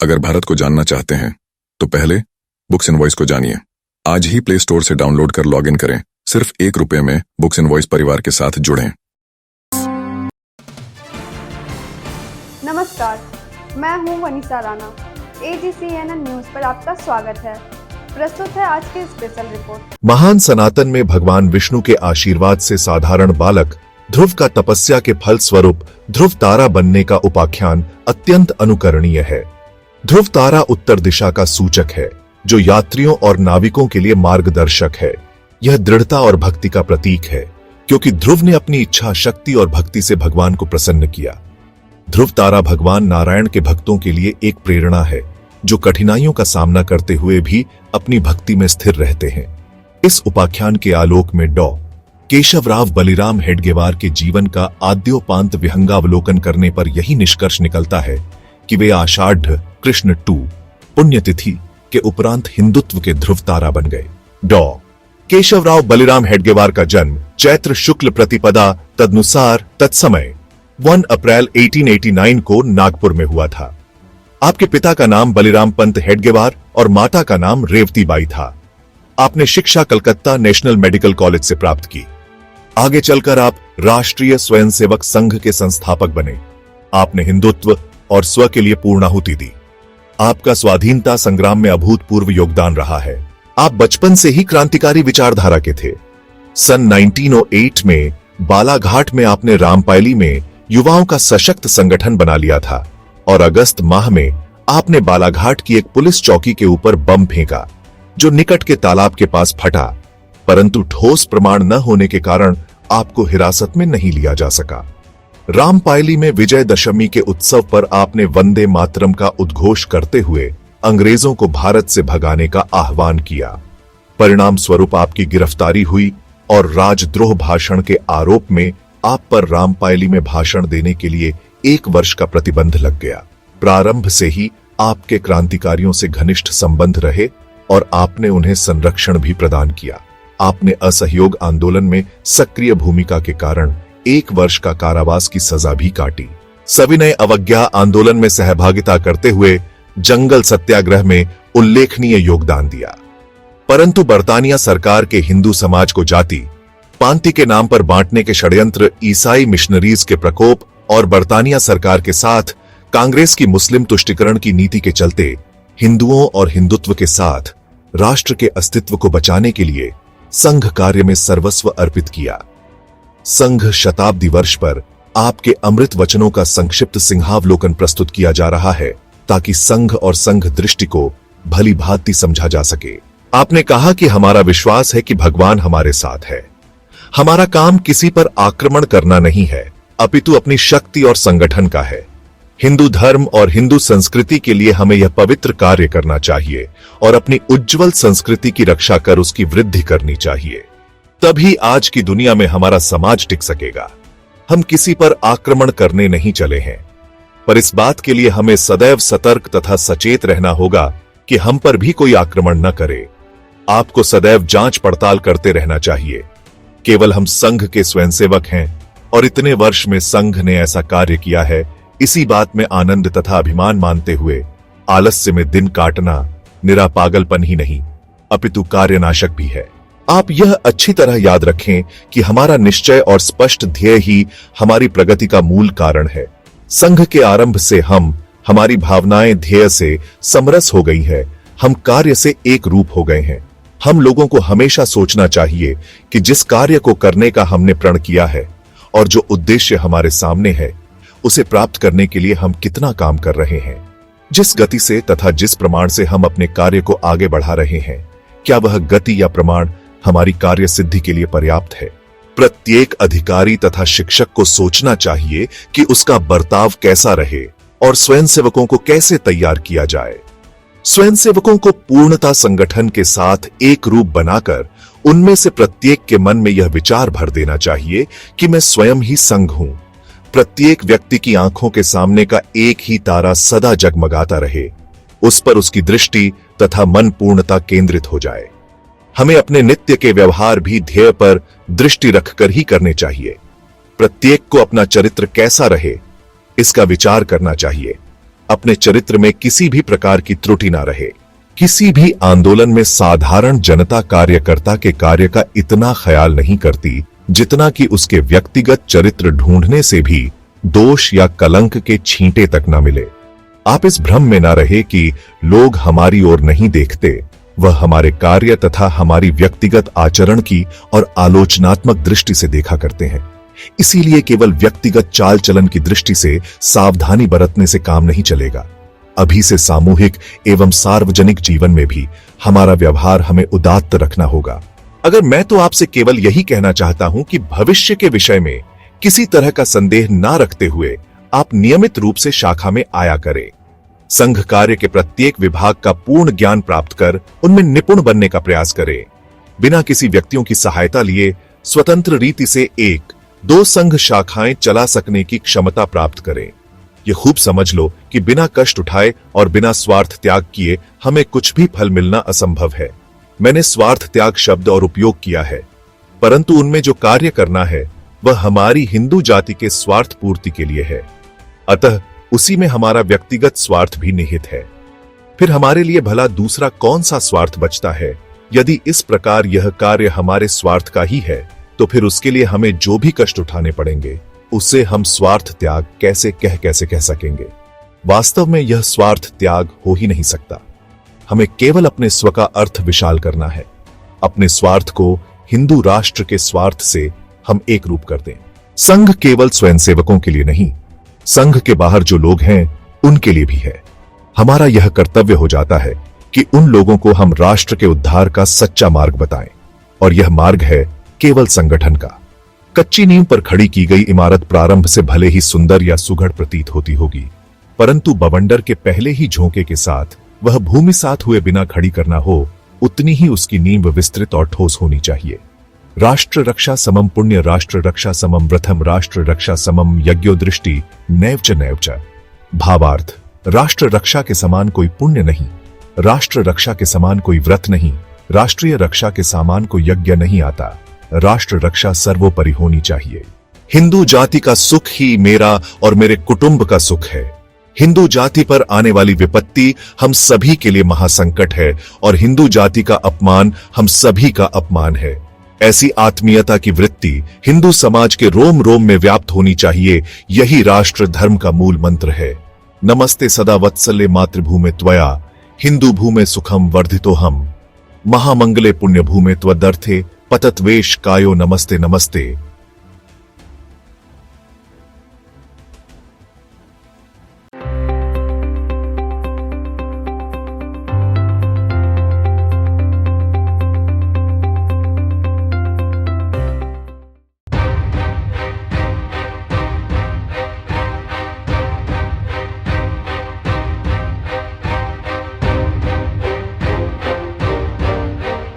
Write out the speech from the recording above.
अगर भारत को जानना चाहते हैं तो पहले बुक्स इनवॉइस को जानिए। आज ही प्ले स्टोर से डाउनलोड कर लॉगिन करें। सिर्फ ₹1 में बुक्स इनवॉइस परिवार के साथ जुड़ें। नमस्कार, मैं हूं वनीसा राणा। AGCNN न्यूज पर आपका स्वागत है। प्रस्तुत है आज की स्पेशल रिपोर्ट। महान सनातन में भगवान विष्णु के आशीर्वाद से साधारण बालक ध्रुव का तपस्या के फल स्वरूप ध्रुव तारा बनने का उपाख्यान अत्यंत अनुकरणीय है। ध्रुव तारा उत्तर दिशा का सूचक है, जो यात्रियों और नाविकों के लिए मार्गदर्शक है। यह दृढ़ता और भक्ति का प्रतीक है, क्योंकि ध्रुव ने अपनी इच्छा शक्ति और भक्ति से भगवान को प्रसन्न किया। ध्रुव तारा भगवान नारायण के भक्तों के लिए एक प्रेरणा है, जो कठिनाइयों का सामना करते हुए भी अपनी भक्ति में स्थिर रहते हैं। इस उपाख्यान के आलोक में डॉ. केशवराव बलिराम हेडगेवार के जीवन का आद्योपांत विहंगावलोकन करने पर यही निष्कर्ष निकलता है कि वे आषाढ़ कृष्ण 2 पुण्यतिथि के उपरांत हिंदुत्व के ध्रुव तारा बन गए। डॉ. केशवराव बलिराम हेडगेवार का जन्म चैत्र शुक्ल प्रतिपदा तदनुसार तत्समय 1 अप्रैल 1889 को नागपुर में हुआ था। आपके पिता का नाम बलिराम पंत हेडगेवार और माता का नाम रेवती बाई था। आपने शिक्षा कलकत्ता नेशनल मेडिकल कॉलेज से प्राप्त की। आगे चलकर आप राष्ट्रीय स्वयंसेवक संघ के संस्थापक बने। आपने हिंदुत्व और स्व के लिए पूर्णाहुति दी। आपका स्वाधीनता संग्राम में अभूतपूर्व योगदान रहा है। आप बचपन से ही क्रांतिकारी विचारधारा के थे। सन 1908 में बालाघाट में आपने रामपायली में युवाओं का सशक्त संगठन बना लिया था और अगस्त माह में आपने बालाघाट की एक पुलिस चौकी के ऊपर बम फेंका, जो निकट के तालाब के पास फटा, परंतु ठोस प्रमाण न होने के कारण आपको हिरासत में नहीं लिया जा सका। रामपायली में विजयदशमी के उत्सव पर आपने वंदे मातरम का उद्घोष करते हुए अंग्रेजों को भारत से भगाने का आह्वान किया। परिणाम स्वरूप आपकी गिरफ्तारी हुई और राजद्रोह भाषण के आरोप में आप पर रामपायली में भाषण देने के लिए 1 वर्ष का प्रतिबंध लग गया। प्रारंभ से ही आपके क्रांतिकारियों से घनिष्ठ संबंध रहे और आपने उन्हें संरक्षण भी प्रदान किया। आपने असहयोग आंदोलन में सक्रिय भूमिका के कारण 1 वर्ष का कारावास की सजा भी काटी। सविनय अवज्ञा आंदोलन में सहभागिता करते हुए जंगल सत्याग्रह में उल्लेखनीय योगदान दिया। परंतु बर्तानिया सरकार के हिंदू समाज को जाति पांति के नाम पर बांटने के षड्यंत्र, ईसाई मिशनरीज के प्रकोप और बर्तानिया सरकार के साथ कांग्रेस की मुस्लिम तुष्टिकरण की नीति के चलते हिंदुओं और हिंदुत्व के साथ राष्ट्र के अस्तित्व को बचाने के लिए संघ कार्य में सर्वस्व अर्पित किया। संघ शताब्दी वर्ष पर आपके अमृत वचनों का संक्षिप्त सिंहावलोकन प्रस्तुत किया जा रहा है, ताकि संघ और संघ दृष्टि को भली भांति समझा जा सके। आपने कहा कि हमारा विश्वास है कि भगवान हमारे साथ है। हमारा काम किसी पर आक्रमण करना नहीं है, अपितु अपनी शक्ति और संगठन का है। हिंदू धर्म और हिंदू संस्कृति के लिए हमें यह पवित्र कार्य करना चाहिए और अपनी उज्जवल संस्कृति की रक्षा कर उसकी वृद्धि करनी चाहिए। तभी आज की दुनिया में हमारा समाज टिक सकेगा। हम किसी पर आक्रमण करने नहीं चले हैं, पर इस बात के लिए हमें सदैव सतर्क तथा सचेत रहना होगा कि हम पर भी कोई आक्रमण न करे। आपको सदैव जांच पड़ताल करते रहना चाहिए। केवल हम संघ के स्वयंसेवक हैं और इतने वर्ष में संघ ने ऐसा कार्य किया है, इसी बात में आनंद तथा अभिमान मानते हुए आलस्य में दिन काटना निरा पागलपन ही नहीं, अपितु कार्यनाशक भी है। आप यह अच्छी तरह याद रखें कि हमारा निश्चय और स्पष्ट ध्येय ही हमारी प्रगति का मूल कारण है। संघ के आरंभ से हमारी भावनाएं ध्येय से समरस हो गई है। हम कार्य से एक रूप हो गए हैं। हम लोगों को हमेशा सोचना चाहिए कि जिस कार्य को करने का हमने प्रण किया है और जो उद्देश्य हमारे सामने है, उसे प्राप्त करने के लिए हम कितना काम कर रहे हैं। जिस गति से तथा जिस प्रमाण से हम अपने कार्य को आगे बढ़ा रहे हैं, क्या वह गति या प्रमाण हमारी कार्य सिद्धि के लिए पर्याप्त है? प्रत्येक अधिकारी तथा शिक्षक को सोचना चाहिए कि उसका बर्ताव कैसा रहे और स्वयंसेवकों को कैसे तैयार किया जाए। स्वयंसेवकों को पूर्णता संगठन के साथ एक रूप बनाकर उनमें से प्रत्येक के मन में यह विचार भर देना चाहिए कि मैं स्वयं ही संघ हूं। प्रत्येक व्यक्ति की आंखों के सामने का एक ही तारा सदा जगमगाता रहे, उस पर उसकी दृष्टि तथा मन पूर्णता केंद्रित हो जाए। हमें अपने नित्य के व्यवहार भी ध्येय पर दृष्टि रखकर ही करने चाहिए। प्रत्येक को अपना चरित्र कैसा रहे, इसका विचार करना चाहिए। अपने चरित्र में किसी भी प्रकार की त्रुटि ना रहे। किसी भी आंदोलन में साधारण जनता कार्यकर्ता के कार्य का इतना ख्याल नहीं करती जितना कि उसके व्यक्तिगत चरित्र ढूंढने से भी दोष या कलंक के छींटे तक न मिले। आप इस भ्रम में ना रहे कि लोग हमारी ओर नहीं देखते, वह हमारे कार्य तथा हमारी व्यक्तिगत आचरण की और आलोचनात्मक दृष्टि से देखा करते हैं। इसीलिए केवल व्यक्तिगत चाल चलन की दृष्टि से सावधानी बरतने से काम नहीं चलेगा। अभी से सामूहिक एवं सार्वजनिक जीवन में भी हमारा व्यवहार हमें उदात्त रखना होगा। अगर मैं तो आपसे केवल यही कहना चाहता हूं कि भविष्य के विषय में किसी तरह का संदेह ना रखते हुए आप नियमित रूप से शाखा में आया करें। संघ कार्य के प्रत्येक विभाग का पूर्ण ज्ञान प्राप्त कर उनमें निपुण बनने का प्रयास करें। बिना किसी व्यक्तियों की सहायता लिए स्वतंत्र रीति से 1-2 संघ शाखाएं चला सकने की क्षमता प्राप्त करें। ये खूब समझ लो कि बिना कष्ट उठाए और बिना स्वार्थ त्याग किए हमें कुछ भी फल मिलना असंभव है। मैंने स्वार्थ त्याग शब्द और उपयोग किया है, परंतु उनमें जो कार्य करना है वह हमारी हिंदू जाति के स्वार्थ पूर्ति के लिए है। अतः उसी में हमारा व्यक्तिगत स्वार्थ भी निहित है। फिर हमारे लिए भला दूसरा कौन सा स्वार्थ बचता है? यदि इस प्रकार यह कार्य हमारे स्वार्थ का ही है तो फिर उसके लिए हमें जो भी कष्ट उठाने पड़ेंगे उसे हम स्वार्थ त्याग कैसे कह सकेंगे? वास्तव में यह स्वार्थ त्याग हो ही नहीं सकता। हमें केवल अपने स्व का अर्थ विशाल करना है। अपने स्वार्थ को हिंदू राष्ट्र के स्वार्थ से हम एक रूप कर दें। संघ केवल स्वयंसेवकों के लिए नहीं, संघ के बाहर जो लोग हैं उनके लिए भी है। हमारा यह कर्तव्य हो जाता है कि उन लोगों को हम राष्ट्र के उद्धार का सच्चा मार्ग बताएं, और यह मार्ग है केवल संगठन का। कच्ची नींव पर खड़ी की गई इमारत प्रारंभ से भले ही सुंदर या सुघड़ प्रतीत होती होगी, परंतु बवंडर के पहले ही झोंके के साथ वह भूमि साथ हुए बिना खड़ी करना हो, उतनी ही उसकी नींव विस्तृत और ठोस होनी चाहिए। राष्ट्र रक्षा समम पुण्य, राष्ट्र रक्षा समम व्रतम, राष्ट्र रक्षा समम यज्ञो दृष्टि नैवच नैवच। भावार्थ, राष्ट्र रक्षा के समान कोई पुण्य नहीं, राष्ट्र रक्षा के समान कोई व्रत नहीं, राष्ट्रीय रक्षा के समान कोई यज्ञ नहीं आता। राष्ट्र रक्षा सर्वोपरि होनी चाहिए। हिंदू जाति का सुख ही मेरा और मेरे कुटुंब का सुख है। हिंदू जाति पर आने वाली विपत्ति हम सभी के लिए महासंकट है और हिंदू जाति का अपमान हम सभी का अपमान है। ऐसी आत्मीयता की वृत्ति हिंदू समाज के रोम रोम में व्याप्त होनी चाहिए। यही राष्ट्र धर्म का मूल मंत्र है। नमस्ते सदा वत्सल्य मातृभूमे त्वया, हिंदू भूमे सुखम वर्धितो हम, महामंगले पुण्य भूमे त्वदर्थे पतत्वेश कायो नमस्ते नमस्ते।